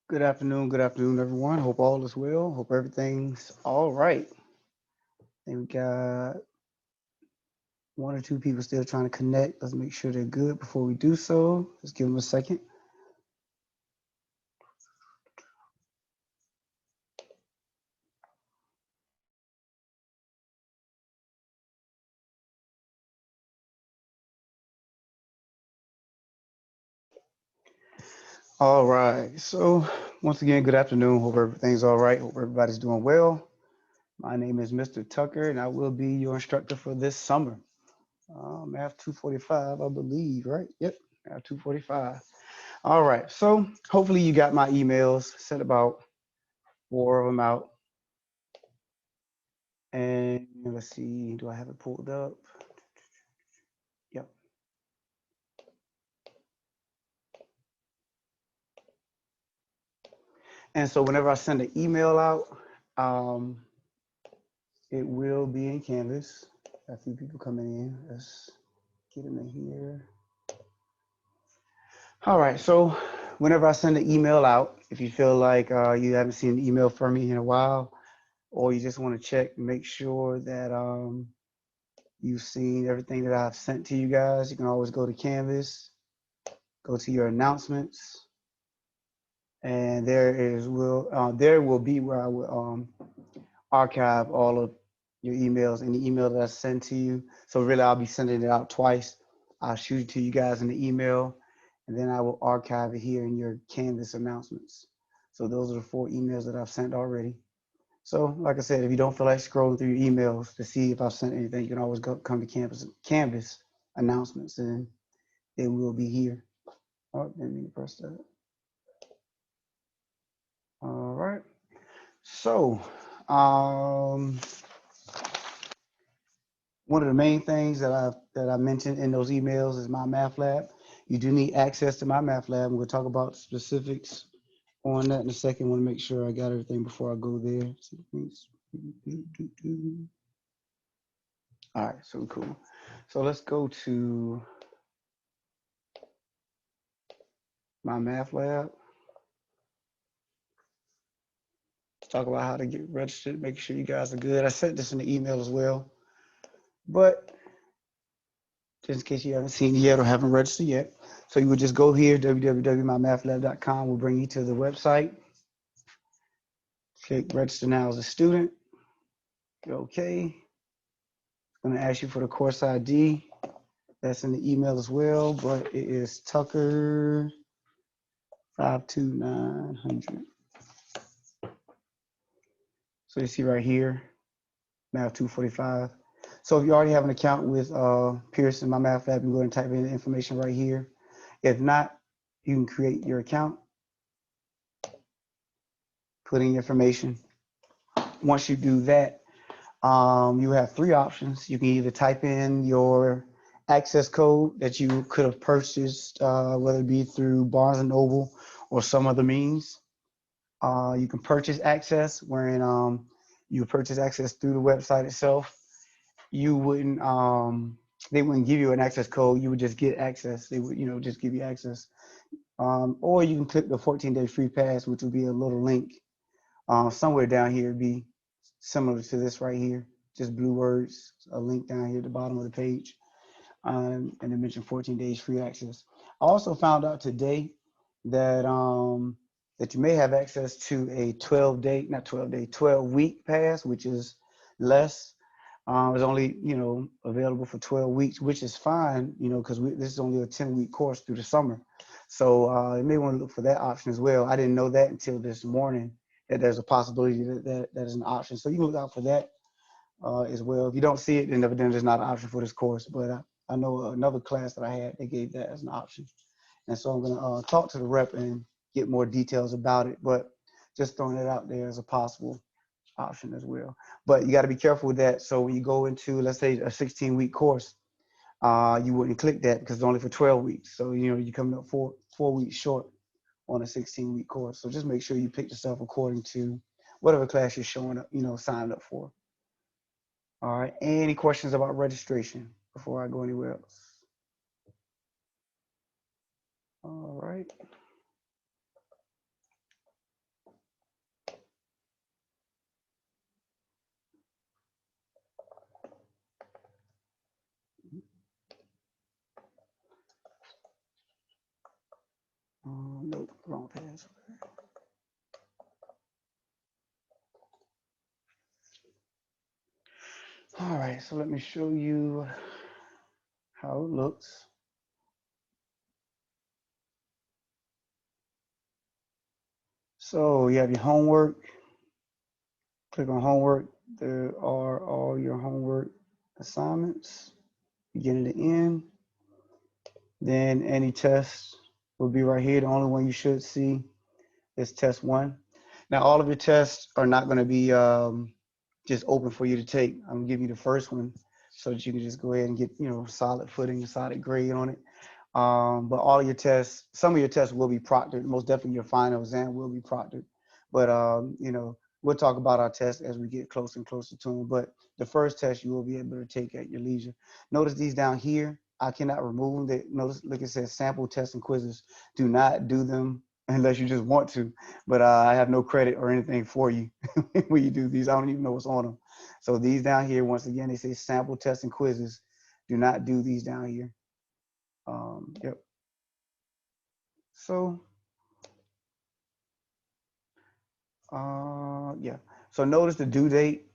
Good afternoon, everyone. Hope all is well. Hope everything's all right. I think we got one or two people still trying to connect. Let's make sure they're good before we do so. Let's give them a second. All right. So, once again, good afternoon. Hope everything's all right. Hope everybody's doing well. My name is Mr. Tucker, and I will be your instructor for this summer. Math 245, I believe, right? Yep, Math 245. All right. So, hopefully, you got my emails. Sent about four of them out. And let's see, do I have it pulled up? Yep. And so whenever I send an email out, um, it will be in Canvas. A few people coming in. Let's get them in here. All right. So whenever I send an email out, if you feel like you haven't seen an email from me in a while, or you just want to check, make sure that you've seen everything that I've sent to you guys, you can always go to Canvas, go to your announcements, and there will be where I will archive all of your emails, any email that I send to you. So really, I'll be sending it out twice. I'll shoot it to you guys in the email, and then I will archive it here in your Canvas announcements. So those are the four emails that I've sent already. So, like I said, if you don't feel like scrolling through your emails to see if I've sent anything, you can always come to Canvas announcements, and it will be here. Oh, didn't mean to press that. All right. So, um, one of the main things that I mentioned in those emails is MyMathLab. You do need access to MyMathLab. We'll talk about specifics on that in a second. I want to make sure I got everything before I go there. All right, so cool. So let's go to MyMathLab. Let's talk about how to get registered, making sure you guys are good. I sent this in the email as well, but just in case you haven't seen it yet or haven't registered yet. So you would just go here, www.mymathlab.com will bring you to the website. Click register now as a student. Okay. It's going to ask you for the course ID. That's in the email as well, but it is Tucker 52900. So you see right here, Math 245. So if you already have an account with Pearson, MyMathLab, you go and type in the information right here. If not, you can create your account, put in your information. Once you do that, you have three options. You can either type in your access code that you could have purchased, whether it be through Barnes and Noble or some other means. You can purchase access, wherein you purchase access through the website itself. You wouldn't, they wouldn't give you an access code. You would just get access. They would, just give you access. Or you can click the 14-day free pass, which will be a little link somewhere down here. It'd be similar to this right here, just blue words, a link down here at the bottom of the page, and they mentioned 14 days free access. I also found out today that that you may have access to a 12-day, not 12-day, 12-week pass, which is less. It's only available for 12 weeks, which is fine, because this is only a 10-week course through the summer. So you may want to look for that option as well. I didn't know that until this morning that there's a possibility that is an option. So you can look out for that as well. If you don't see it, then there's not an option for this course. But I know another class that I had, they gave that as an option. And so I'm going to talk to the rep and get more details about it. But just throwing it out there as a possible option as well. But you got to be careful with that. So when you go into, let's say, a 16-week course, you wouldn't click that because it's only for 12 weeks. So, you're coming up 4 weeks short on a 16-week course. So just make sure you pick yourself according to whatever class you're showing up, signed up for. All right. Any questions about registration before I go anywhere else? All right. right, so let me show you how it looks. So you have your homework. Click on homework. There are all your homework assignments, beginning to end. Then any tests will be right here. The only one you should see is test one. Now, all of your tests are not going to be just open for you to take. I'm going to give you the first one so that you can just go ahead and get, solid footing, a solid grade on it. But all of your tests, some of your tests will be proctored. Most definitely your final exam will be proctored. But, we'll talk about our tests as we get closer and closer to them. But the first test you will be able to take at your leisure. Notice these down here. I cannot remove them. Notice, like it says, sample tests and quizzes. Do not do them unless you just want to. But I have no credit or anything for you when you do these. I don't even know what's on them. So these down here, once again, they say sample tests and quizzes. Do not do these down here. Yep. So, yeah. So notice the due date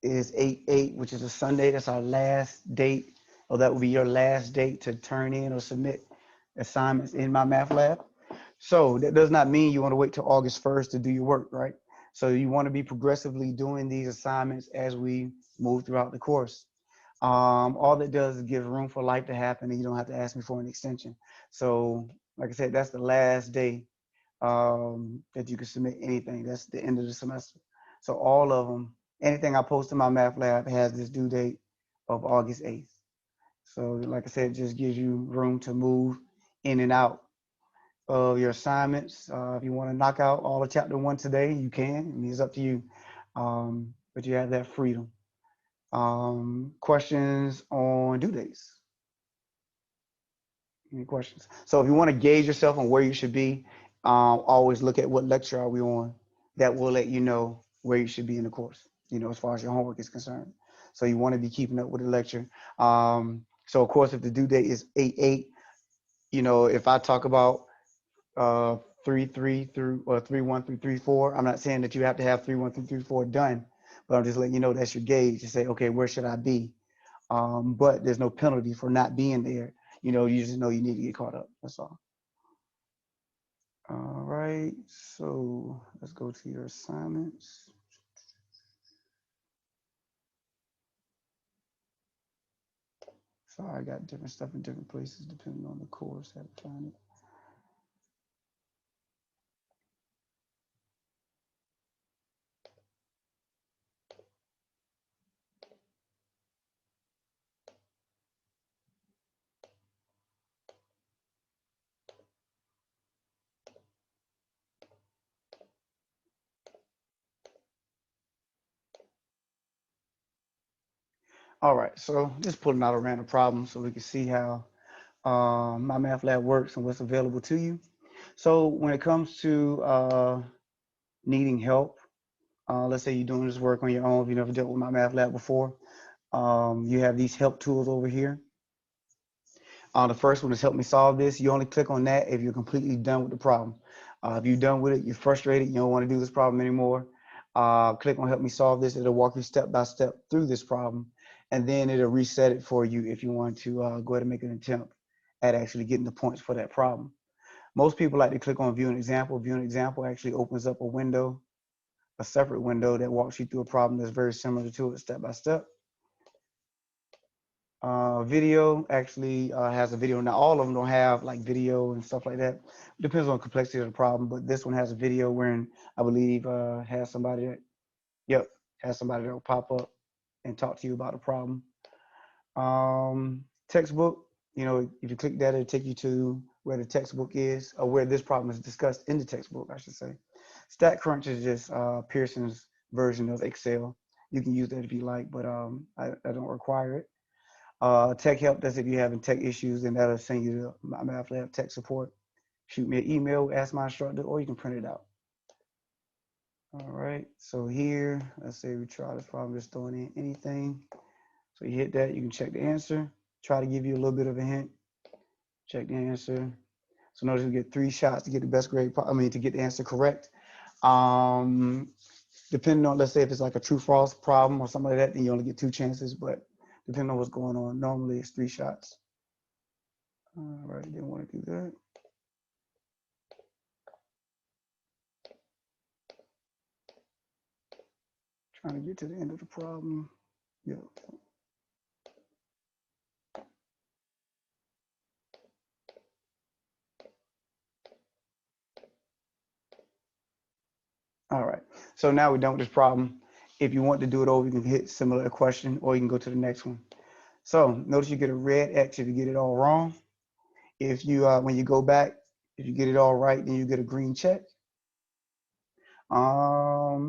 is 8/8, which is a Sunday. That's our last date, or that will be your last date to turn in or submit assignments in MyMathLab. So that does not mean you want to wait till August 1st to do your work, right? So you want to be progressively doing these assignments as we move throughout the course. All that does is give room for life to happen, and you don't have to ask me for an extension. So, like I said, that's the last day that you can submit anything. That's the end of the semester. So all of them, anything I post in MyMathLab has this due date of August 8th. So, like I said, it just gives you room to move in and out of your assignments. If you want to knock out all of chapter one today, you can. I mean, it's up to you. But you have that freedom. Questions on due dates? Any questions? So if you want to gauge yourself on where you should be, always look at what lecture are we on. That will let you know where you should be in the course, as far as your homework is concerned. So you want to be keeping up with the lecture. So of course, if the due date is 8/8, if I talk about 3/3 through or 3/1 through 3/4, I'm not saying that you have to have 3/1 through 3/4 done, but I'm just letting you know that's your gauge to say, okay, where should I be? But there's no penalty for not being there. You just know you need to get caught up. That's all. All right, so let's go to your assignments. Sorry, I got different stuff in different places depending on the course. I have to find it. All right, so just pulling out a random problem so we can see how MyMathLab works and what's available to you. So when it comes to needing help, let's say you're doing this work on your own, if you've never dealt with MyMathLab before, you have these help tools over here. The first one is help me solve this. You only click on that if you're completely done with the problem. If you're done with it, you're frustrated, you don't want to do this problem anymore, click on help me solve this. It'll walk you step by step through this problem, and then it'll reset it for you if you want to go ahead and make an attempt at actually getting the points for that problem. Most people like to click on view an example. View an example actually opens up a window, a separate window that walks you through a problem that's very similar to it step by step. Video actually has a video. Now, all of them don't have like video and stuff like that. It depends on the complexity of the problem, but this one has a video wherein I believe has somebody that, yep, has somebody that will pop up and talk to you about the problem. Textbook, if you click that, it'll take you to where the textbook is, or where this problem is discussed in the textbook, I should say. StatCrunch is just Pearson's version of Excel. You can use that if you like, but I don't require it. Tech help, that's if you're having tech issues, and that'll send you to MyMathLab tech support. Shoot me an email, ask my instructor, or you can print it out. All right, so here, let's say we try this problem, just throwing in anything. So you hit that, you can check the answer, try to give you a little bit of a hint, check the answer. So notice we get 3 shots to get the best grade, to get the answer correct. Depending on, let's say if it's like a true false problem or something like that, then you only get 2 chances. But depending on what's going on, normally it's 3 shots. All right, didn't want to do that. Trying to get to the end of the problem. Yep. All right, so now we're done with this problem. If you want to do it over, you can hit similar question, or you can go to the next one. So notice you get a red X if you get it all wrong. If you, when you go back, if you get it all right, then you get a green check.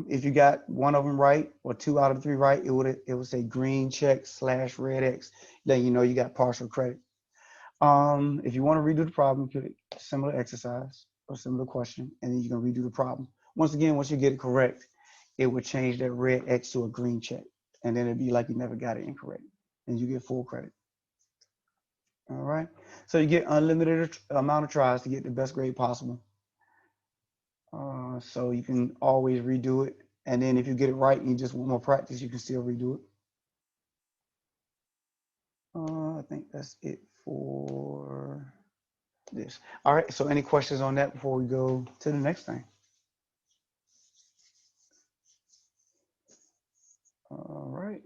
If you got one of them right or 2 out of the 3 right, it would say green check / red X. Then you know you got partial credit. If you want to redo the problem, click similar exercise or similar question, and then you can redo the problem. Once again, once you get it correct, it would change that red X to a green check, and then it'd be like you never got it incorrect, and you get full credit. All right. So you get unlimited amount of tries to get the best grade possible. So you can always redo it, and then if you get it right and you just want more practice, you can still redo it. I think that's it for this. All right, so any questions on that before we go to the next thing? All right.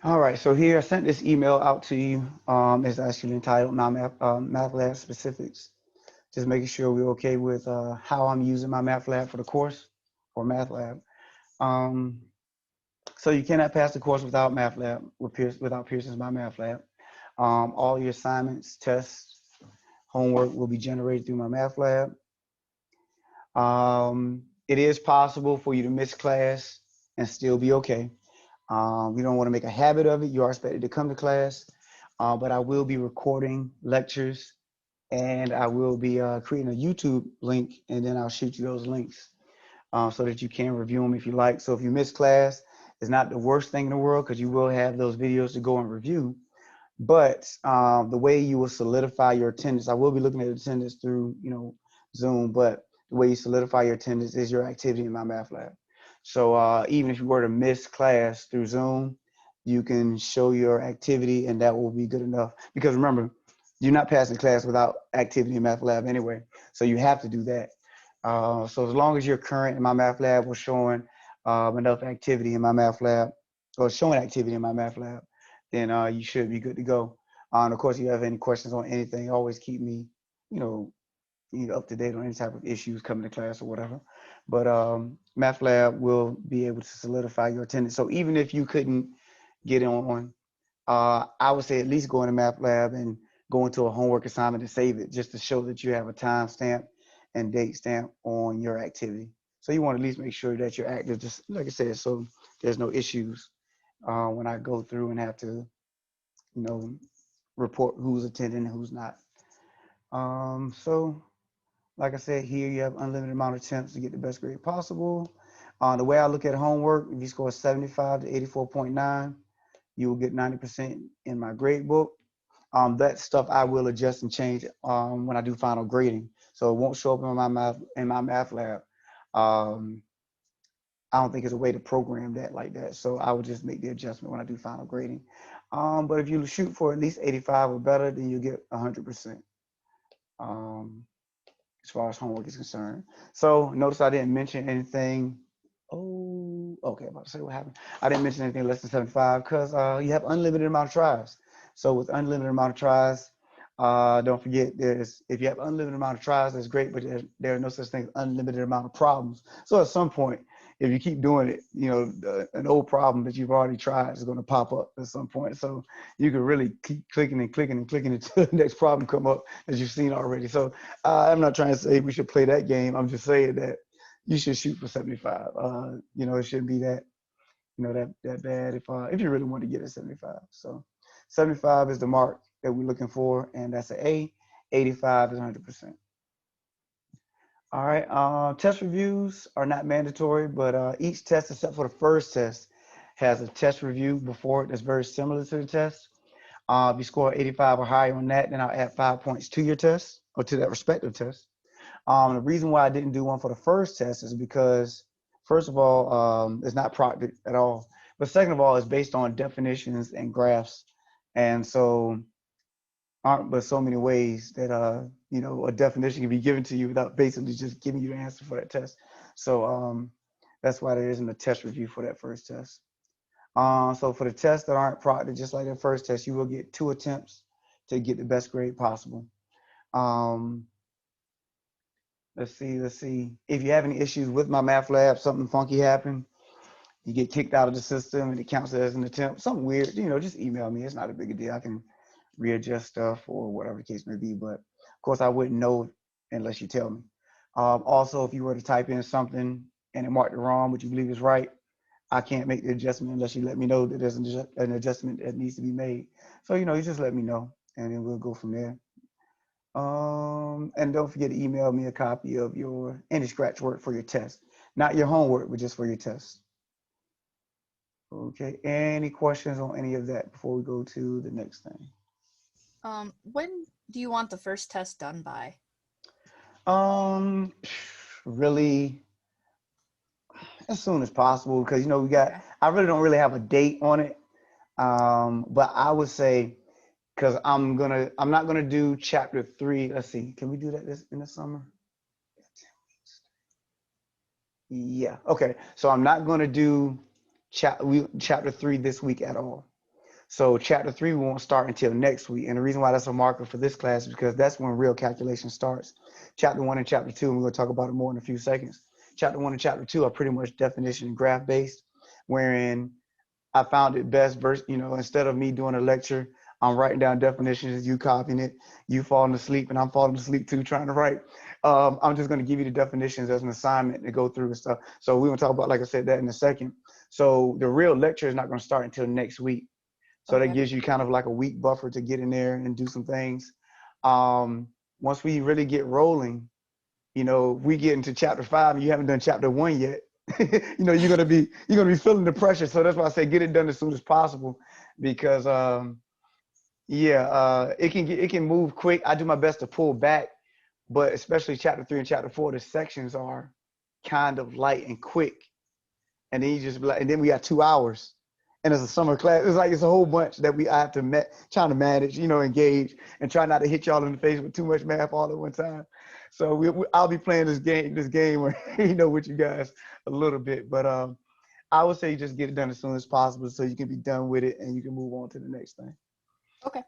All right, so here I sent this email out to you. It's actually entitled MyMathLab Specifics. Just making sure we're okay with how I'm using MyMathLab for the course or MathLab. So you cannot pass the course without MathLab, without Pearson's MyMathLab. All your assignments, tests, homework will be generated through MyMathLab. It is possible for you to miss class and still be okay. You don't want to make a habit of it. You are expected to come to class, but I will be recording lectures, and I will be creating a YouTube link, and then I'll shoot you those links so that you can review them if you like. So if you miss class, it's not the worst thing in the world because you will have those videos to go and review. But the way you will solidify your attendance, I will be looking at attendance through, Zoom, but the way you solidify your attendance is your activity in MyMathLab. So even if you were to miss class through Zoom, you can show your activity and that will be good enough. Because remember, you're not passing class without activity in MathLab anyway. So you have to do that. So as long as you're current in MyMathLab or showing enough activity in MyMathLab or showing activity in MyMathLab, then you should be good to go. And of course, if you have any questions on anything, always keep me, up to date on any type of issues coming to class or whatever. But MathLab will be able to solidify your attendance. So even if you couldn't get on, I would say at least go into MathLab and go into a homework assignment and save it just to show that you have a time stamp and date stamp on your activity. So you want to at least make sure that you're active, just like I said, so there's no issues when I go through and have to, report who's attending and who's not. So like I said, here you have unlimited amount of attempts to get the best grade possible. The way I look at homework, if you score 75 to 84.9, you will get 90% in my grade book. That stuff I will adjust and change when I do final grading. So it won't show up in my math lab. I don't think there's a way to program that like that. So I would just make the adjustment when I do final grading. But if you shoot for at least 85 or better, then you get 100%. As far as homework is concerned. So notice I didn't mention anything. Oh, okay, I'm about to say what happened. I didn't mention anything less than 75 because you have unlimited amount of tries. So with unlimited amount of tries, don't forget if you have unlimited amount of tries, that's great, but there are no such thing as unlimited amount of problems. So at some point, if you keep doing it, an old problem that you've already tried is going to pop up at some point. So you can really keep clicking and clicking and clicking until the next problem come up that you've seen already. So I'm not trying to say we should play that game. I'm just saying that you should shoot for 75. It shouldn't be that, that bad if you really want to get at 75. So 75 is the mark that we're looking for, and that's an A. 85 is 100%. All right, test reviews are not mandatory, but each test except for the first test has a test review before it that's very similar to the test. If you score 85 or higher on that, then I'll add 5 points to your test or to that respective test. The reason why I didn't do one for the first test is because, first of all, it's not proctored at all. But second of all, it's based on definitions and graphs. And so aren't but so many ways that, a definition can be given to you without basically just giving you the answer for that test. So that's why there isn't a test review for that first test. So for the tests that aren't proctored, just like the first test, you will get 2 attempts to get the best grade possible. Um, let's see. If you have any issues with MyMathLab, something funky happened, you get kicked out of the system and it counts as an attempt, something weird, just email me. It's not a big deal. I can readjust stuff or whatever the case may be. But of course, I wouldn't know unless you tell me. Also, if you were to type in something and it marked it wrong, but you believe is right, I can't make the adjustment unless you let me know that there's an adjustment that needs to be made. So, you just let me know and then we'll go from there. And don't forget to email me a copy of your any scratch work for your test. Not your homework, but just for your test. Okay, any questions on any of that before we go to the next thing? When do you want the first test done by? Really as soon as possible because Okay. I really don't really have a date on it. But I would say because I'm not gonna do chapter 3. Let's see, can we do that in the summer? Yeah. Okay. So I'm not gonna do chapter 3 this week at all. So chapter 3 won't start until next week. And the reason why that's a marker for this class is because that's when real calculation starts. Chapter 1 and chapter 2, and we're going to talk about it more in a few seconds. Chapter 1 and chapter 2 are pretty much definition and graph based, wherein I found it best, instead of me doing a lecture, I'm writing down definitions, you copying it, you falling asleep, and I'm falling asleep too trying to write. I'm just going to give you the definitions as an assignment to go through and stuff. So we're going to talk about, like I said, that in a second. So the real lecture is not going to start until next week. So Okay. that gives you kind of like a week buffer to get in there and do some things. Once we really get rolling, we get into chapter 5 and you haven't done chapter 1 yet. You're gonna be feeling the pressure. So that's why I say get it done as soon as possible, because it can move quick. I do my best to pull back, but especially chapter 3 and chapter 4, the sections are kind of light and quick, and then you just be like, and then we got 2 hours. And it's a summer class. It's like it's a whole bunch that I have to trying to manage, engage, and try not to hit y'all in the face with too much math all at one time. So I'll be playing this game with you guys a little bit. But I would say just get it done as soon as possible so you can be done with it and you can move on to the next thing. Okay.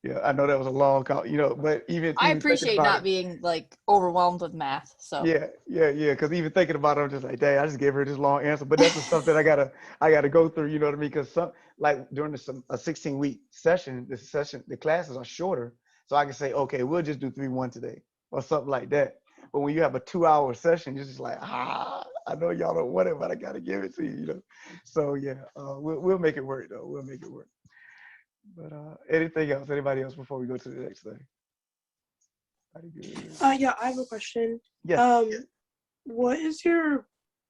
Yeah, I know that was a long call, but even I thinking appreciate about not it. being like overwhelmed with math. So Yeah. Because even thinking about it, I'm just like, dang, I just gave her this long answer. But that's the stuff that I gotta go through. You know what I mean? Because like during a 16-week session, the classes are shorter, so I can say, okay, we'll just do 3-1 today or something like that. But when you have a 2-hour session, you're just like, I know y'all don't want it, but I gotta give it to you. So yeah, we'll make it work though. We'll make it work. But anything else? Anybody else before we go to the next thing? Yeah, I have a question. Yes. What is your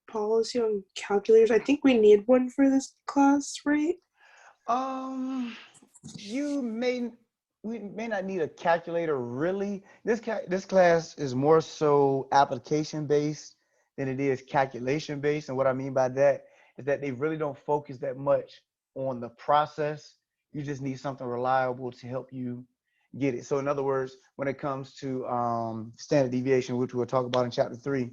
policy on calculators? I think we need one for this class, right? We may not need a calculator really. This class is more so application based than it is calculation based. And what I mean by that is that they really don't focus that much on the process. You just need something reliable to help you get it. So in other words, when it comes to standard deviation, which we'll talk about in chapter 3,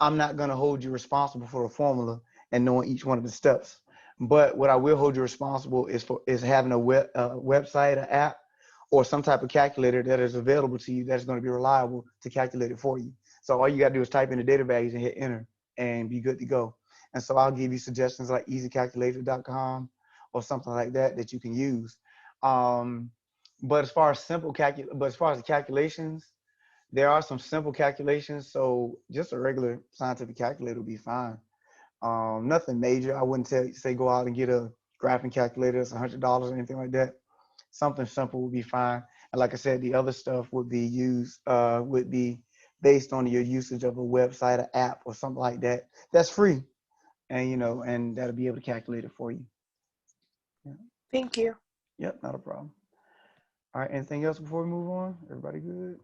I'm not going to hold you responsible for a formula and knowing each one of the steps. But what I will hold you responsible is having a website, an app, or some type of calculator that is available to you that's going to be reliable to calculate it for you. So all you got to do is type in the data values and hit enter and be good to go. And so I'll give you suggestions like easycalculator.com or something like that you can use. But as far as the calculations, there are some simple calculations. So just a regular scientific calculator will be fine. Nothing major. I wouldn't say go out and get a graphing calculator that's $100 or anything like that. Something simple would be fine. And like I said, the other stuff would be based on your usage of a website, an app, or something like that. That's free, and and that'll be able to calculate it for you. Yeah. Thank you. Yep, not a problem. All right, anything else before we move on? Everybody good?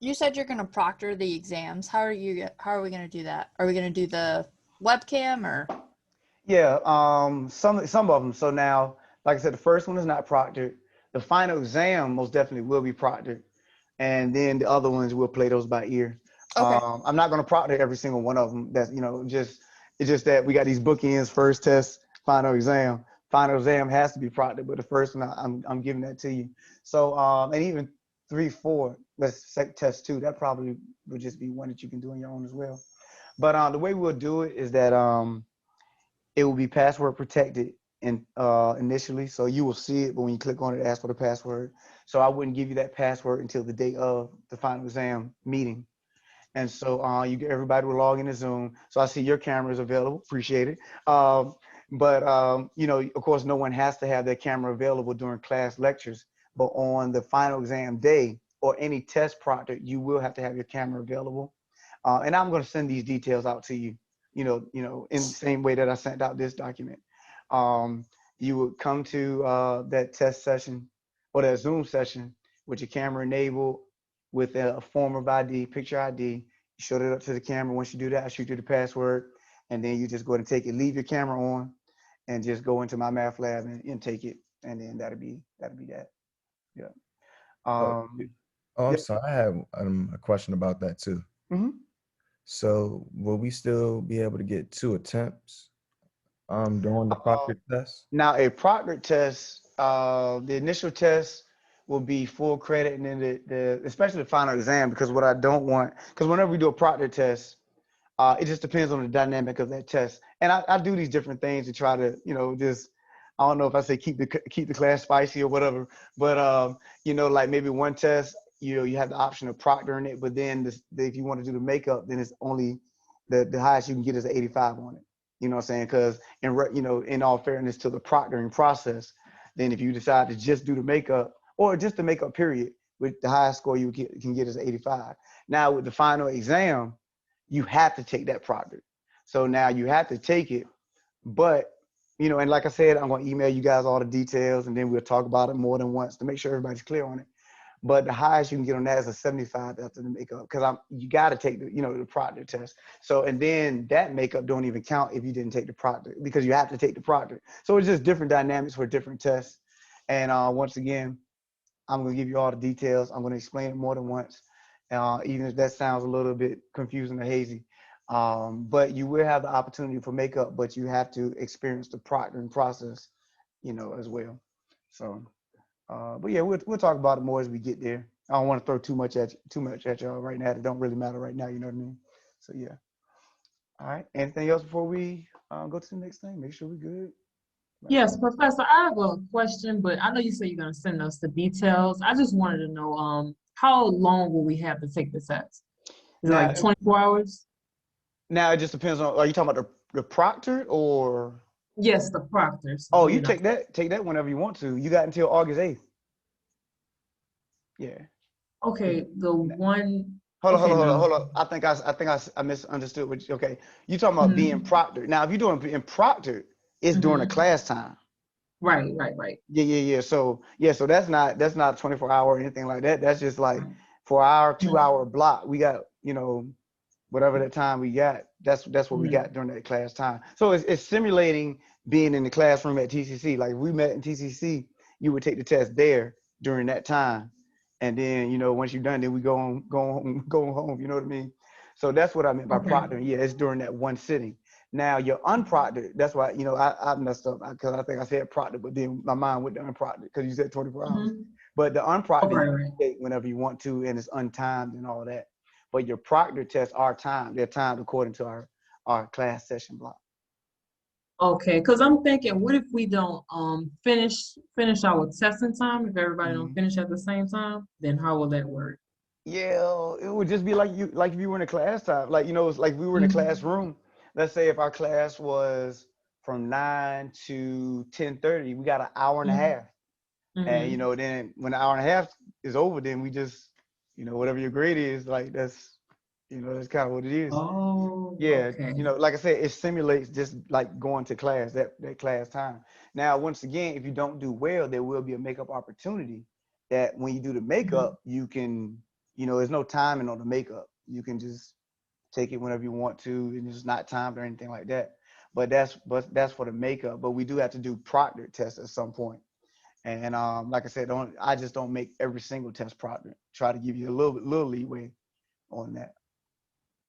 You said you're gonna proctor the exams. How are we gonna do that? Are we gonna do the webcam or? Yeah, some of them. So now, like I said, the first one is not proctored. The final exam most definitely will be proctored, and then the other ones we'll play those by ear. Okay. I'm not going to proctor every single one of them. That's just it's just that we got these bookends: first test, final exam. Final exam has to be proctored, but the first one I'm giving that to you. So and even 3, 4, let's say test 2. That probably would just be one that you can do on your own as well. But the way we'll do it is that it will be password protected initially, so you will see it, but when you click on it, ask for the password. So I wouldn't give you that password until the day of the final exam meeting. And so you get everybody will log into Zoom. So I see your camera is available. Appreciate it. But of course, no one has to have their camera available during class lectures. But on the final exam day or any test proctor, you will have to have your camera available. And I'm going to send these details out to you. In the same way that I sent out this document. Um, you would come to that test session or that Zoom session with your camera enabled with a form of ID, picture ID. You showed it up to the camera. Once you do that, I shoot you the password, and then you just go ahead and take it. Leave your camera on, and just go into MyMathLab and take it, and then that'll be that. Yeah. Oh, Um, oh, I'm yeah. sorry. I have a question about that too. Mhm. So, will we still be able to get 2 attempts during the proctor test? Now, a proctored test, the initial test will be full credit, and then the especially the final exam, because what I don't want, because whenever we do a proctored test, it just depends on the dynamic of that test. And I do these different things to try to, just I don't know if I say keep the class spicy or whatever, but like maybe one test, you have the option of proctoring it, but then if you want to do the makeup, then it's only the highest you can get is an 85 on it. You know what I'm saying? Because in all fairness to the proctoring process, then if you decide to just do the makeup or just the makeup period, with the highest score can get is 85. Now with the final exam, you have to take that proctor. So now you have to take it, but and like I said, I'm gonna email you guys all the details, and then we'll talk about it more than once to make sure everybody's clear on it. But the highest you can get on that is a 75 after the makeup, because you got to take the proctor test. So and then that makeup don't even count if you didn't take the proctor, because you have to take the proctor. So it's just different dynamics for different tests. And once again, I'm gonna give you all the details. I'm gonna explain it more than once, even if that sounds a little bit confusing or hazy. But you will have the opportunity for makeup, but you have to experience the proctoring process, as well. So. But yeah, we'll talk about it more as we get there. I don't want to throw too much at y'all right now. It don't really matter right now. You know what I mean? So yeah. All right. Anything else before we go to the next thing? Make sure we're good. Right. Yes, Professor, I have a question, but I know you said you're gonna send us the details. I just wanted to know, how long will we have to take the test? Is it Now, like 24 hours? now it just depends on. Are you talking about the proctor or? Yes, the proctors. Oh, you take that whenever you want to. You got until August 8th. Yeah. Okay, the one, Hold on, hold okay, on, hold on, no. hold on. I misunderstood what okay. You talking about being Mhm, proctored. Now, if you're doing being proctored, it's during the mhm. class time. Right, right, right. Yeah. So so that's not a 24-hour or anything like that. That's just like Right. 4 hour, Mhm, 2 hour block. We got, whatever that time we got. That's what we mhm. got during that class time. So it's simulating being in the classroom at TCC. Like if we met in TCC, you would take the test there during that time. And then, once you're done, then we go home, you know what I mean? So that's what I meant by Okay. proctoring. Yeah, it's during that one sitting. Now you're unproctored. That's why, I messed up because I think I said proctored, but then my mind went to unproctored because you said 24 hours. Mhm. But the Oh, unproctored, right, you right. can take whenever you want to, and it's untimed and all that. But your proctor tests are timed. They're timed according to our class session block. Okay, because I'm thinking, what if we don't finish our testing time? If everybody don't Mhm. finish at the same time, then how will that work? Yeah, it would just be like if you were in a class time. Like, it's like we were in a Mhm, classroom. Let's say if our class was from 9 to 10:30, we got an hour and a mhm, half. And mhm. then when the hour and a half is over, then we just, whatever your grade is, like That's kind of what it is. Oh, Yeah, okay. like I said, it simulates just like going to class, that class time. Now, once again, if you don't do well, there will be a makeup opportunity that when you do the makeup, you can, there's no timing on the makeup. You can just take it whenever you want to, and it's not timed or anything like that. But that's for the makeup. But we do have to do proctored tests at some point. And like I said, I just don't make every single test proctored. Try to give you a little leeway on that.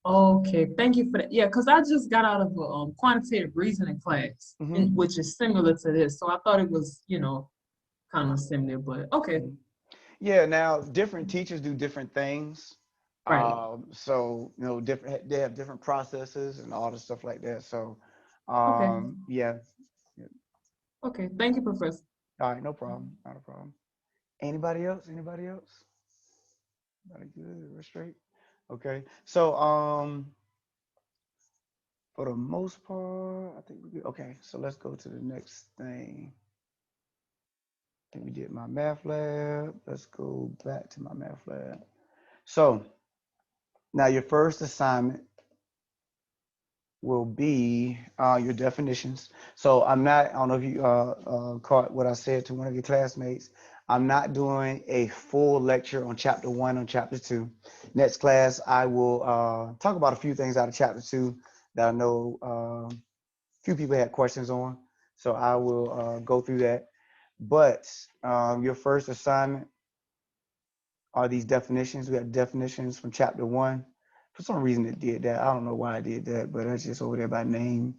Okay, thank you for that. Yeah, because I just got out of a quantitative reasoning class, Mhm. which is similar to this. So I thought it was, kind of similar, but okay. Yeah, now different teachers do different things. Right. So different they have different processes and all the stuff like that. So Okay. yeah. Okay. Thank you, Professor. All right, no problem. Not a problem. Anybody else? Anybody else? Everybody good? We're straight. Okay. So for the most part, I think we're good. Okay, so let's go to the next thing. I think we did my math lab. Let's go back to my math lab. So now your first assignment will be your definitions. So I don't know if you caught what I said to one of your classmates. I'm not doing a full lecture on chapter 1 on chapter 2. Next class, I will talk about a few things out of chapter 2 that I know a few people had questions on. So I will go through that. But your first assignment are these definitions. We have definitions from chapter 1. For some reason it did that. I don't know why I did that, but that's just over there by name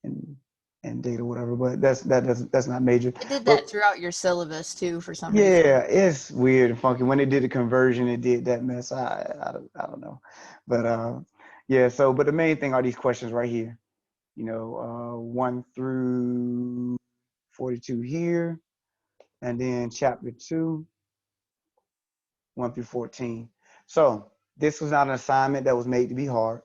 and date or whatever. But that's not major. It did But that throughout your syllabus too for some reason. yeah, it's weird and funky. When they did the conversion, it did that mess. I don't know. But yeah, but the main thing are these questions right here. 1 through 42 here, and then chapter 2, 1 through 14. So this was not an assignment that was made to be hard.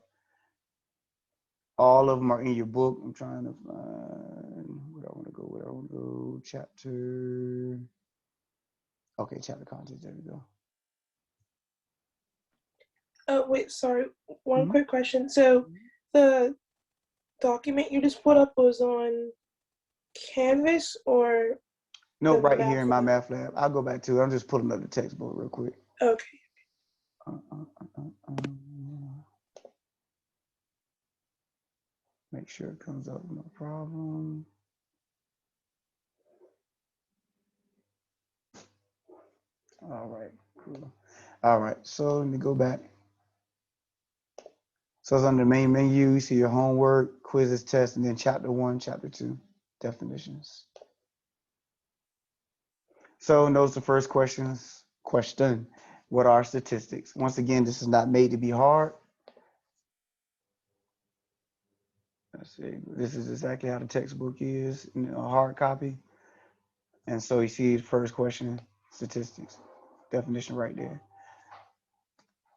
All of them are in your book. I'm trying to find where I want to go. Chapter. Okay, chapter content. There we go. Oh, wait, sorry. One Mhm. quick question. So the document you just put up was on Canvas or No, the right here Math in my Lab? math lab. I'll go back to it. I'm just pulling up the textbook real quick. Okay. Uh, uh, uh, uh, uh. Make sure it comes up, no problem. All right, cool. All right, so let me go back. So it's under the main menu. You see your homework, quizzes, tests, and then chapter 1, chapter 2, definitions. So notice the first question. What are statistics? Once again, this is not made to be hard. Let's see. This is exactly how the textbook is in a hard copy. And so you see the first question, statistics, definition right there.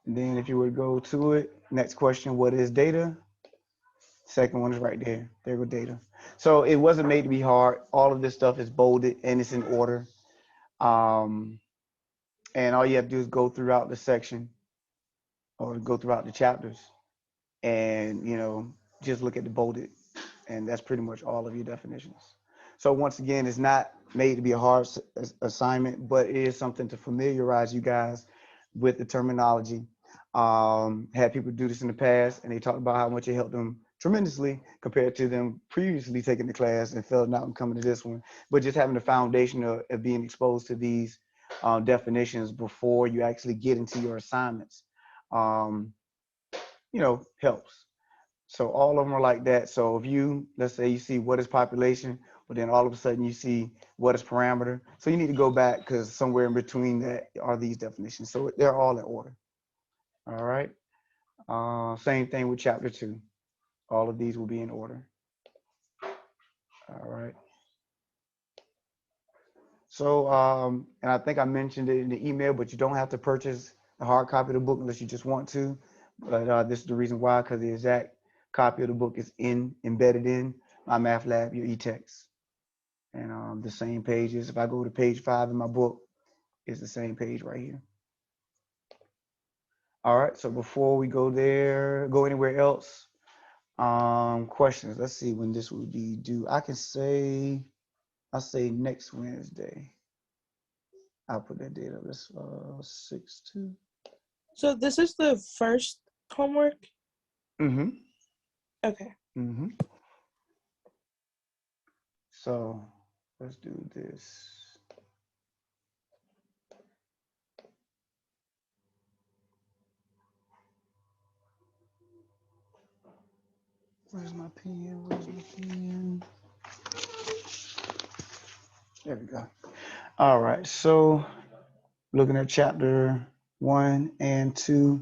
And then if you would go to it, next question, what is data? Second one is right there. There go data. So it wasn't made to be hard. All of this stuff is bolded and it's in order. And all you have to do is go throughout the section or go throughout the chapters and, just look at the bolded. And that's pretty much all of your definitions. So once again, it's not made to be a hard assignment, but it is something to familiarize you guys with the terminology. Had people do this in the past, and they talked about how much it helped them tremendously compared to them previously taking the class and failing out and coming to this one. But just having the foundation of being exposed to these definitions before you actually get into your assignments, helps. So all of them are like that. So if let's say you see what is population, but then all of a sudden you see what is parameter. So you need to go back because somewhere in between that are these definitions. So they're all in order. All right. Same thing with chapter 2. All of these will be in order. All right. So, and I think I mentioned it in the email, but you don't have to purchase the hard copy of the book unless you just want to. But this is the reason why, because the exact copy of the book is embedded in MyMathLab, your e-text. And the same pages, if I go to page 5 in my book, it's the same page right here. All right, so before we go there, go anywhere else, questions. Let's see when this will be due. I'll say next Wednesday. I'll put that date up. It's 6/2. So this is the first homework? Mm-hmm. Okay. Mm-hmm. So let's do this. Where's my pen? Where's my pen? There we go. All right, so looking at chapter 1 and 2,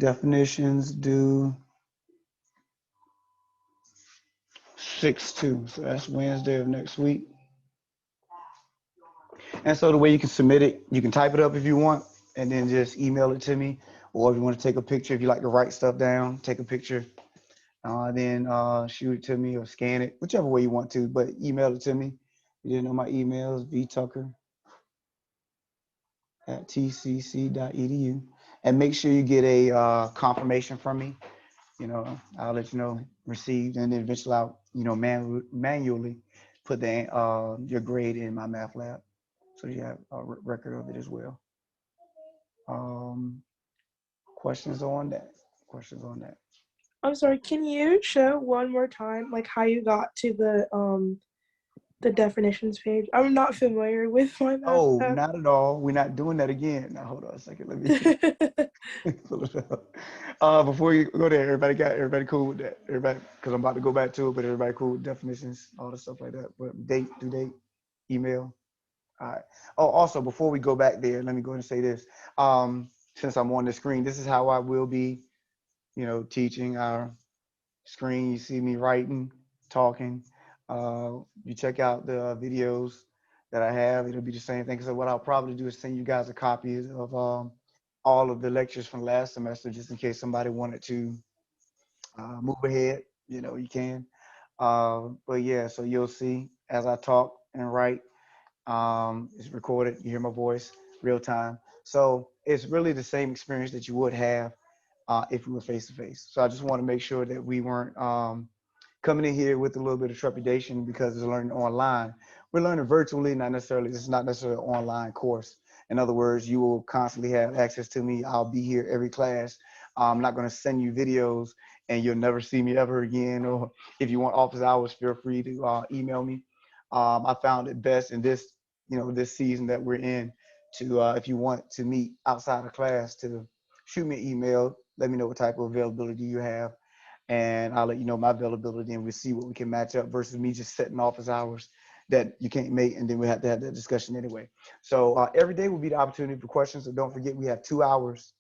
definitions due 6/2. So that's Wednesday of next week. And so the way you can submit it, you can type it up if you want, and then just email it to me. Or if you want to take a picture, if you like to write stuff down, take a picture, then shoot it to me or scan it, whichever way you want to, but email it to me. You didn't know my email is vtucker@tcc.edu. And make sure you get a confirmation from me. I'll let you know received, and then eventually I'll, manually put your grade in MyMathLab, so you have a record of it as well. Questions on that? Questions on that? I'm sorry, can you show one more time like how you got to the definitions page? I'm not familiar with my math Oh, app. not at all. We're not doing that again. Now hold on a second. Let me pull it up. Before you go there, everybody cool with that? Everybody, because I'm about to go back to it, but everybody cool with definitions, all the stuff like that. But due date, email. All right. Oh, also before we go back there, let me go ahead and say this. Since I'm on the screen, this is how I will be, teaching our screen. You see me writing, talking. You check out the videos that I have. It'll be the same thing. So what I'll probably do is send you guys a copy of all of the lectures from last semester, just in case somebody wanted to move ahead. You can. But yeah, so you'll see as I talk and write. It's recorded. You hear my voice real time. So it's really the same experience that you would have if we were face to face. So I just want to make sure that we weren't coming in here with a little bit of trepidation because it's learning online. We're learning virtually, not necessarily. This is not necessarily an online course. In other words, you will constantly have access to me. I'll be here every class. I'm not going to send you videos and you'll never see me ever again. Or if you want office hours, feel free to email me. I found it best in this season that we're in to, if you want to meet outside of class, to shoot me an email. Let me know what type of availability you have, and I'll let you know my availability, and we'll see what we can match up versus me just setting office hours that you can't make, and then we have to have that discussion anyway. So every day will be the opportunity for questions. So don't forget, we have 2 hours,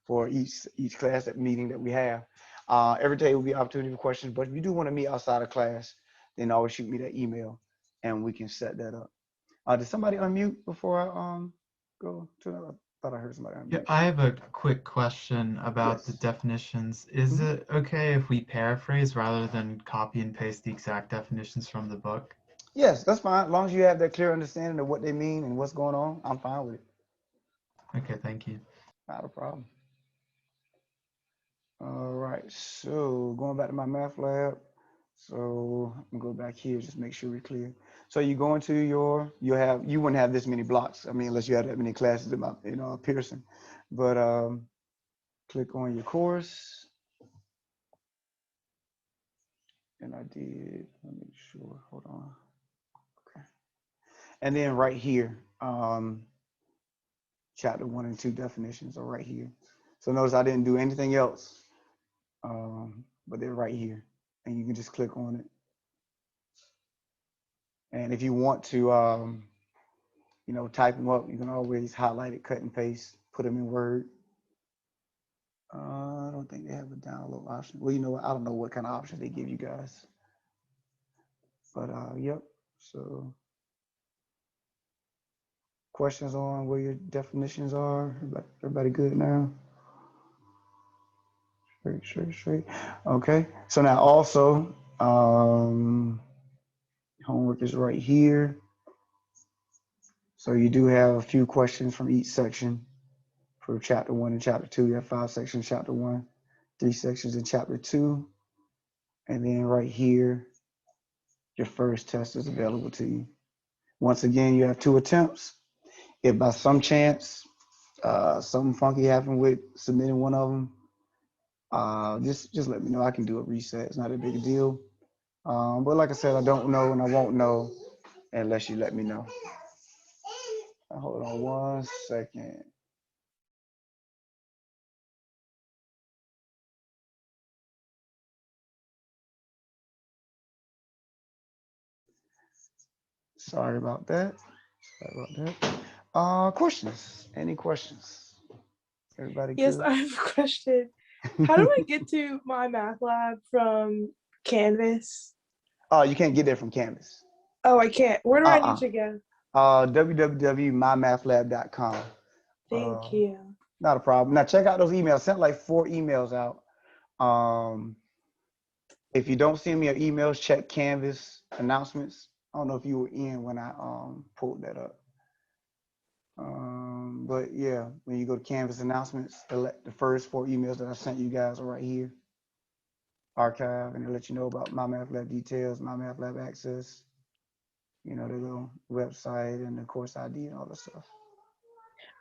for each class that meeting that we have. Every day will be an opportunity for questions, but if you do want to meet outside of class, then always shoot me that email, and we can set that up. Did somebody unmute before I go to another? I thought I heard somebody Yeah, unmute. I have a quick question about the Yes. definitions. Is Mhm. it okay if we paraphrase rather than copy and paste the exact definitions from the book? Yes, that's fine. As long as you have that clear understanding of what they mean and what's going on, I'm fine with it. Okay, thank you. Not a problem. All right, so going back to my math lab. So I'm gonna go back here, just make sure we're clear. So you go into you wouldn't have this many blocks. I mean, unless you had that many classes in Pearson. But click on your course. And I did, let me make sure, hold on. Okay. And then right here, chapter 1 and 2 definitions are right here. So notice I didn't do anything else, but they're right here. And you can just click on it. And if you want to, type them up, you can always highlight it, cut and paste, put them in Word. I don't think they have a download option. Well, you know what? I don't know what kind of options they give you guys. But yep. So questions on where your definitions are? Everybody good now? Straight. Okay. So now also, homework is right here. So you do have a few questions from each section for chapter 1 and chapter 2. You have 5 sections, chapter 1, 3 sections in chapter 2. And then right here, your first test is available to you. Once again, you have 2 attempts. If by some chance something funky happened with submitting one of them, just let me know. I can do a reset. It's not a big deal. But like I said, I don't know and I won't know unless you let me know. Hold on 1 second. Sorry about that. Questions? Any questions? Everybody Yes, good? I have a question. How do I get to MyMathLab from Canvas? You can't get there from Canvas. Oh, I can't. Where do I need Uh-uh. to go? www.mymathlab.com. Thank you. Not a problem. Now check out those emails. I sent like 4 emails out. If you don't see me your emails, check Canvas announcements. I don't know if you were in when I pulled that up. But yeah, when you go to Canvas announcements, the first 4 emails that I sent you guys are right here. Archive, and it'll let you know about MyMathLab details, MyMathLab access, you know, the little website and the course ID and all that stuff.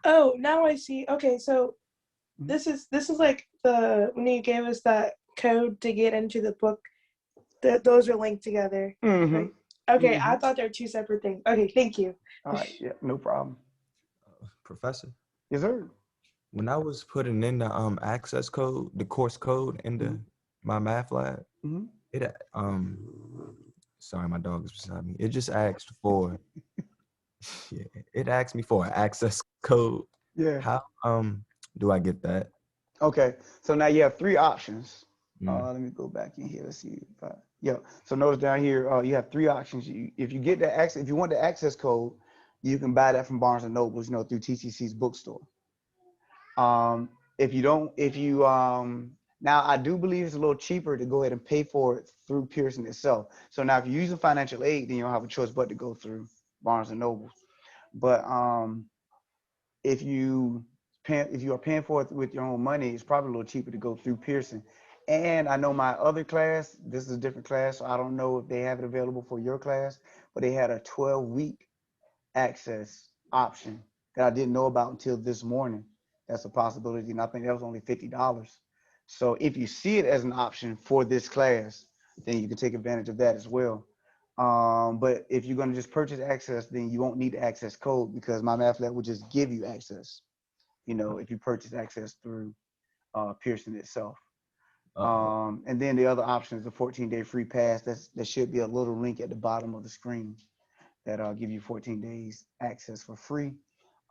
Oh, now I see. Okay, so this is like when you gave us that code to get into the book, those are linked together. Mm-hmm. Right? Okay, I thought they were 2 separate things. Okay, thank you. All right, yeah, no problem. Professor, Yes, sir. when I was putting in the access code, the course code into MyMathLab, it sorry, my dog is beside me. It just asked for yeah, it asked me for an access code. Yeah. How do I get that? Okay, so now you have 3 options. Let me go back in here. Let's see. So notice down here, you have 3 options. If you get the access, if you want the access code, you can buy that from Barnes and Noble, you know, through TCC's bookstore. If you don't, now I do believe it's a little cheaper to go ahead and pay for it through Pearson itself. So now if you're using financial aid, then you don't have a choice but to go through Barnes and Noble. But if you are paying for it with your own money, it's probably a little cheaper to go through Pearson. And I know my other class, this is a different class, so I don't know if they have it available for your class, but they had a 12-week access option that I didn't know about until this morning. That's a possibility, and I think that was only $50. So if you see it as an option for this class, then you can take advantage of that as well. But if you're going to just purchase access, then you won't need the access code because MyMathLab will just give you access, you know, if you purchase access through Pearson itself. And then the other option is a 14-day free pass. There should be a little link at the bottom of the screen that'll give you 14 days access for free.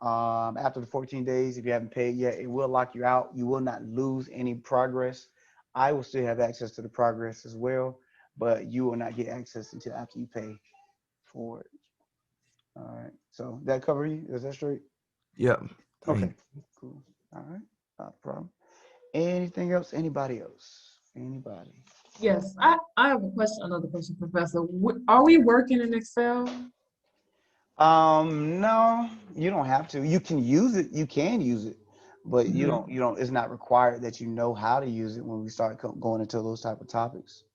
After the 14 days, if you haven't paid yet, it will lock you out. You will not lose any progress. I will still have access to the progress as well, but you will not get access until after you pay for it. All right. So that cover you? Is that straight? Yep. Okay. Cool. All right. Not a problem. Anything else? Anybody else? Anybody? Yes, I have a question, another question, Professor. Are we working in Excel? No, you don't have to. You can use it. You can use it, but you don't. It's not required that you know how to use it when we start going into those type of topics.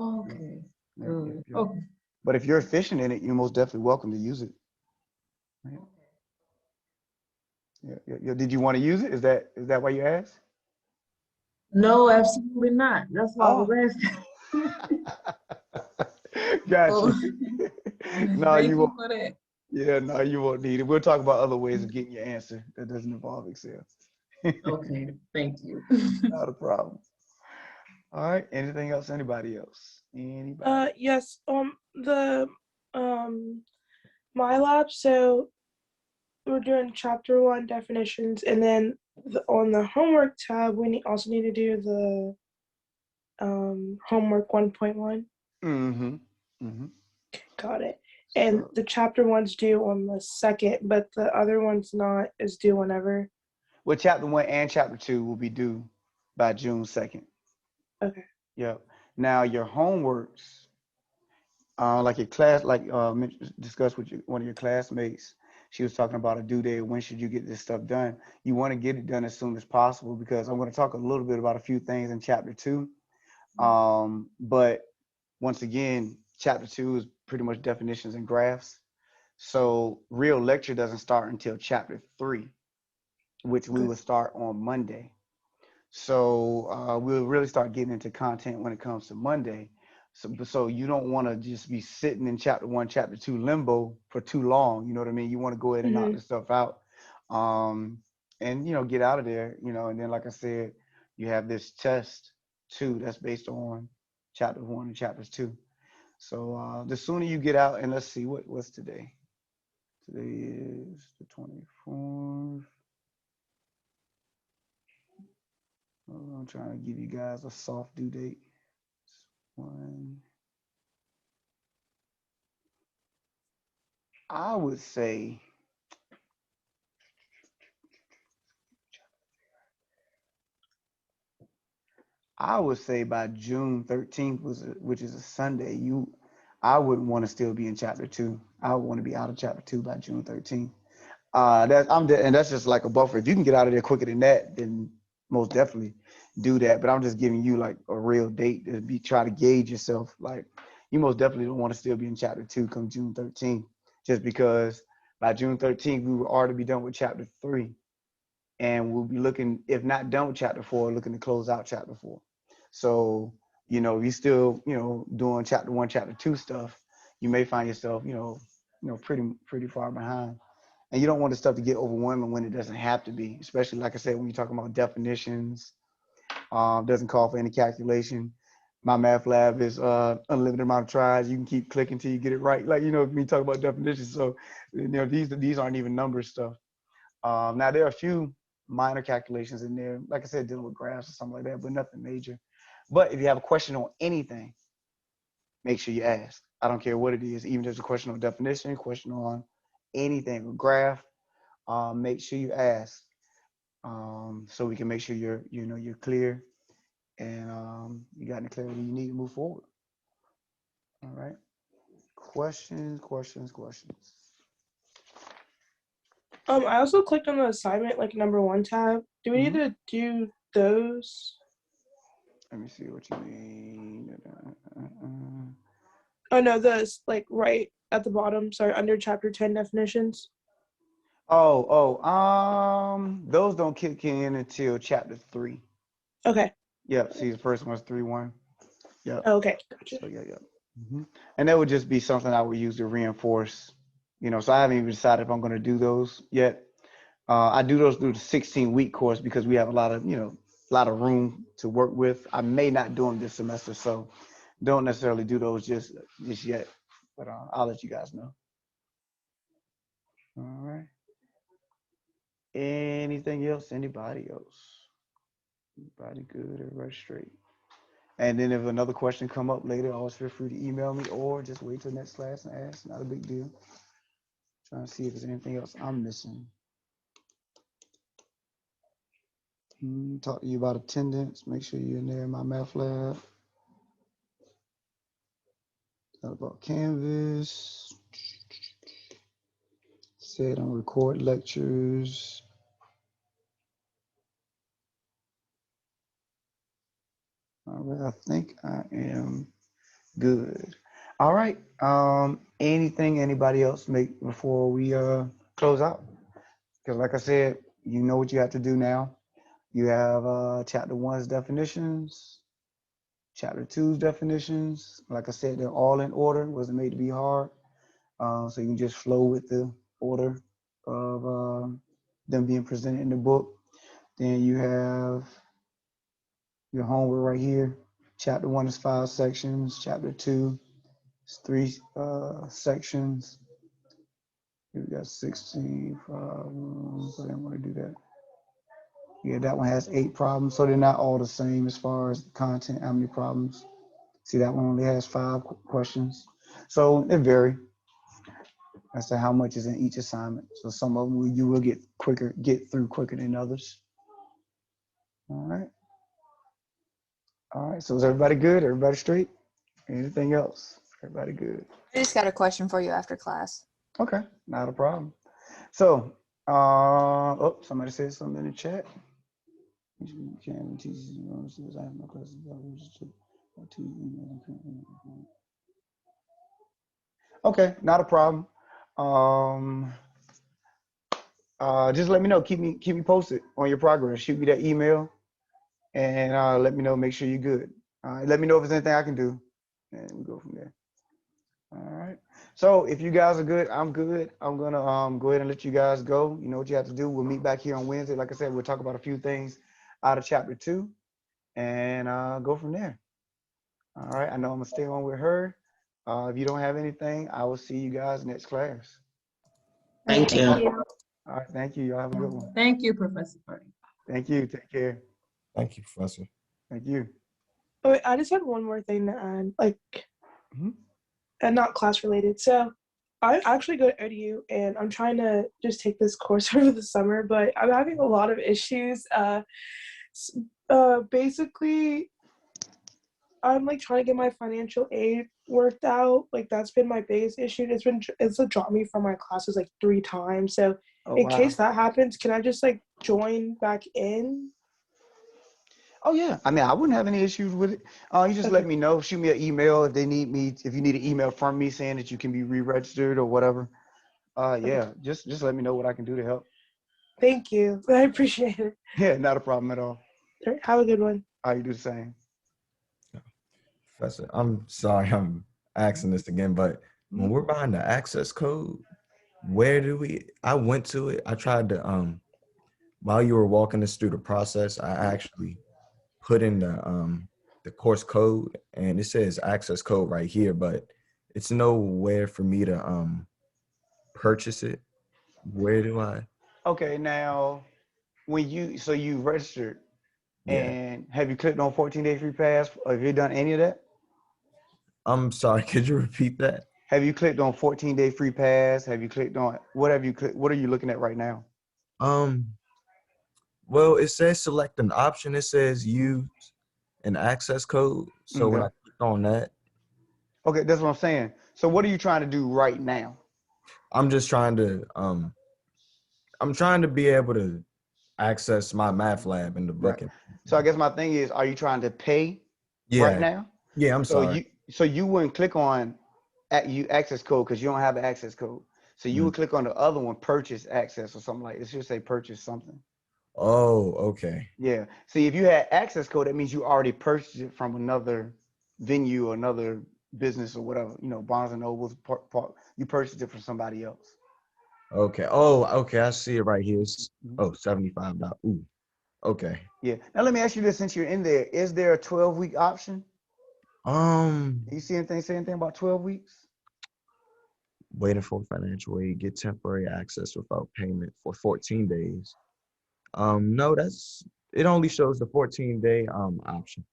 Okay. Yeah. Okay. But if you're efficient in it, you're most definitely welcome to use it. Yeah. Did you want to use it? Is that why you asked? No, absolutely not. That's why I was asking. Gotcha. No, Thank you you won't. for that. Yeah, no, you won't need it. We'll talk about other ways of getting your answer that doesn't involve Excel. Okay, thank you. Not a problem. All right. Anything else? Anybody else? Anybody? Yes. The MyLab. So we're doing chapter 1 definitions, and then on the homework tab, we also need to do the homework 1.1. Got it. And the chapter 1's due on the 2nd, but the other one's not, is due whenever. Well, chapter 1 and chapter 2 will be due by June 2nd. Okay. Yep. Now your homeworks, like your class, like discussed with one of your classmates, she was talking about a due date. When should you get this stuff done? You want to get it done as soon as possible, because I'm going to talk a little bit about a few things in chapter 2. But once again, chapter 2 is pretty much definitions and graphs. So real lecture doesn't start until chapter 3, which we will start on Monday. So we'll really start getting into content when it comes to Monday. So you don't want to just be sitting in chapter 1, chapter 2 limbo for too long. You know what I mean? You want to go ahead and knock this stuff out, and get out of there. And then, like I said, you have this test too that's based on chapter 1 and chapters 2. So the sooner you get out, and let's see what's today. Today is the 24th. I'm trying to give you guys a soft due date. I would say by June 13th, which is a Sunday, I wouldn't want to still be in chapter 2. I would want to be out of chapter 2 by June 13th. And that's just like a buffer. If you can get out of there quicker than that, then most definitely do that. But I'm just giving you like a real date to try to gauge yourself. Like, you most definitely don't want to still be in chapter 2 come June 13th, just because by June 13th we will already be done with chapter 3, and we'll be looking, if not done with chapter 4, looking to close out chapter 4. So if you're still doing chapter 1, chapter 2 stuff, you may find yourself pretty far behind. And you don't want the stuff to get overwhelming when it doesn't have to be, especially, like I said, when you're talking about definitions, doesn't call for any calculation. MyMathLab is unlimited amount of tries. You can keep clicking till you get it right. Like, me talk about definitions. So, these aren't even number stuff. Now, there are a few minor calculations in there, like I said, dealing with graphs or something like that, but nothing major. But if you have a question on anything, make sure you ask. I don't care what it is, even if it's a question on definition, question on anything, a graph, make sure you ask, so we can make sure you're clear, and you got the clarity you need to move forward. All right. Questions. I also clicked on the assignment, like number 1 tab. Do we need to do those? Let me see what you mean. Oh no, those like right at the bottom. Sorry, under chapter 10 definitions. Those don't kick in until chapter 3. Okay. Yep. See, the first one's 3:1. Yep. Okay, gotcha. So yeah. And that would just be something I would use to reinforce. So I haven't even decided if I'm going to do those yet. I do those through the 16-week course because we have a lot of room to work with. I may not do them this semester, so don't necessarily do those just yet. But I'll let you guys know. All right. Anything else? Anybody else? Everybody good? Everybody straight? And then if another question come up later, always feel free to email me or just wait till next class and ask. Not a big deal. Trying to see if there's anything else I'm missing. Talk to you about attendance. Make sure you're in there in MyMathLab. Talk about Canvas. Said on record lectures. All right, I think I am good. All right. Anything anybody else make before we close out? Because like I said, you know what you have to do now. You have chapter 1's definitions, chapter 2's definitions. Like I said, they're all in order. Wasn't made to be hard. So you can just flow with the order of them being presented in the book. Then you have your homework right here. Chapter 1 is 5 sections. Chapter 2 is 3 sections. We got 16 problems. I didn't want to do that. Yeah, that one has 8 problems. So they're not all the same as far as the content, how many problems. See, that one only has 5 questions. So it varies as to how much is in each assignment. So some of them you will get through quicker than others. All right. All right. So is everybody good? Everybody straight? Anything else? Everybody good? I just got a question for you after class. Okay, not a problem. So, oh, somebody said something in the chat. Okay, not a problem. Just let me know. Keep me posted on your progress. Shoot me that email, and let me know. Make sure you're good. Let me know if there's anything I can do, and we go from there. All right. So if you guys are good, I'm good. I'm gonna go ahead and let you guys go. You know what you have to do. We'll meet back here on Wednesday. Like I said, we'll talk about a few things out of chapter 2, and go from there. All right. I know I'm gonna stay on with her. If you don't have anything, I will see you guys next class. Thank you. All right. Thank you. Y'all have a good one. Thank you, Professor Purdy. Thank you. Take care. Thank you, Professor. Thank you. Oh, wait, I just had one more thing to add, like, Mhm. and not class related. So I actually go to ODU, and I'm trying to just take this course over the summer, but I'm having a lot of issues. Basically, I'm like trying to get my financial aid worked out. Like that's been my biggest issue. It's dropped me from my classes like 3 times. So Oh, in wow. case that happens, can I just like join back in? Oh yeah. I mean, I wouldn't have any issues with it. You just let Okay. me know. Shoot me an email if they need me. If you need an email from me saying that you can be re-registered or whatever. Yeah. Just let me know what I can do to help. Thank you. I appreciate it. Yeah, not a problem at all. All right, have a good one. You do the same. Professor, I'm sorry I'm asking this again, but when we're behind the access code, where do we, I went to it, I tried to, while you were walking us through the process, I actually put in the course code and it says access code right here, but it's nowhere for me to purchase it. Where do I? Okay, now when you registered Yeah. and have you clicked on 14-day free pass? Or have you done any of that? I'm sorry, could you repeat that? Have you clicked on 14-day free pass? Have you clicked on what have you clicked? What are you looking at right now? Well, it says select an option. It says use an access code. So when I Okay. click on that, Okay, that's what I'm saying. So what are you trying to do right now? I'm just trying to I'm trying to be able to access my math lab in the Right. booking. So I guess my thing is, are you trying to pay right Yeah. now? Yeah, I'm sorry. So you wouldn't click on you access code because you don't have the access code. So you would click on the other one, purchase access or something like it should say purchase something. Oh, okay. Yeah. See, if you had access code, that means you already purchased it from another venue or another business or whatever. You know, Barnes and Nobles. You purchased it from somebody else. Okay. Oh, okay. I see it right here. It's, Mhm. oh, $75. Ooh. Okay. Yeah. Now let me ask you this: since you're in there, is there a 12-week option? You see anything? Say anything about 12 weeks? Waiting for financial aid, get temporary access without payment for 14 days. No, it only shows the 14-day option.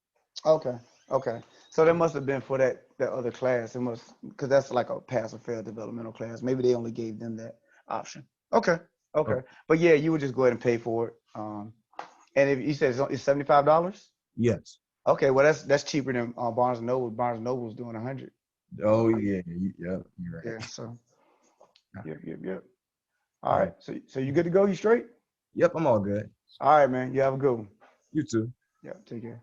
Okay. Okay. So that must have been for that other class. It must because that's like a pass or fail developmental class. Maybe they only gave them that option. Okay. Okay. Oh, But yeah, you would just go ahead and pay for it. And if you said it's $75. yes. Okay. Well, that's cheaper than Barnes and Noble. Barnes and Noble's doing 100. Oh yeah, yeah, you're right. Yeah. So. Yeah. Yep. All right. So you good to go? You straight? Yep, I'm all good. All right, man. You have a good one. You too. Yeah. Take care.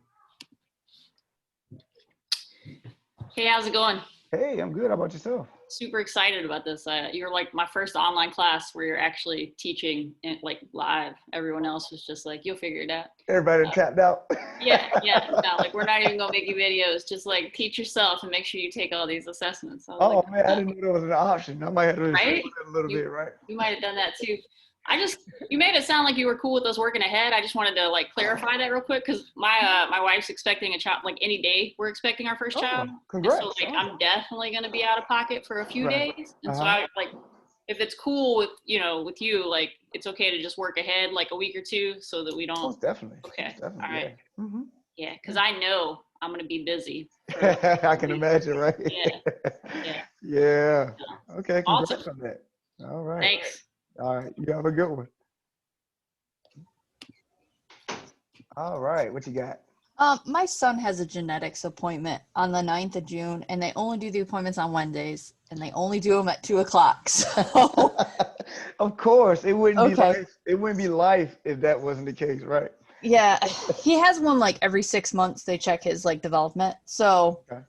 Hey, how's it going? Hey, I'm good. How about yourself? Super excited about this. You're like my first online class where you're actually teaching it like live. Everyone else was just like, you'll figure it out. Everybody tapped out. Yeah. No, like we're not even gonna make you videos. Just like teach yourself and make sure you take all these assessments. I was Oh like, man, I didn't know there was an option. I might have to right? a little bit, right? You might have done that too. You made it sound like you were cool with us working ahead. I just wanted to like clarify that real quick because my wife's expecting a child like any day. We're expecting our first child. Congrats. And so like I'm definitely gonna be out of pocket for a few Right. days. And so I like if it's cool with with you, like it's okay to just work ahead like a week or two so that we don't. Most definitely. Okay. Most definitely. All right. Yeah. Yeah, because I know I'm gonna be busy. I can imagine, right? Yeah. Yeah. Okay. Congrats Awesome. on that. All right. Thanks. All right. You have a good one. All right. What you got? My son has a genetics appointment on the 9th of June, and they only do the appointments on Wednesdays, and they only do them at 2:00. So, Of course, it wouldn't be okay. life. It wouldn't be life if that wasn't the case, right? Yeah, he has one like every 6 months. They check his like development. So, Okay.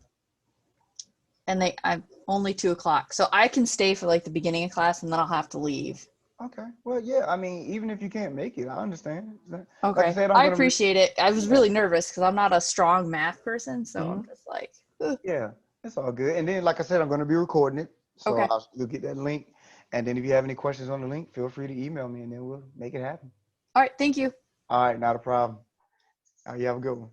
and I'm only 2:00. So I can stay for like the beginning of class, and then I'll have to leave. Okay. Well, yeah. I mean, even if you can't make it, I understand. Like I Okay. said, I appreciate it. I was Yeah. really nervous because I'm not a strong math person. So I'm Mhm. just like, ugh. Yeah, it's all good. And then, like I said, I'm going to be recording it, so Okay. you'll get that link. And then, if you have any questions on the link, feel free to email me, and then we'll make it happen. All right. Thank you. All right, not a problem. All right, you have a good one.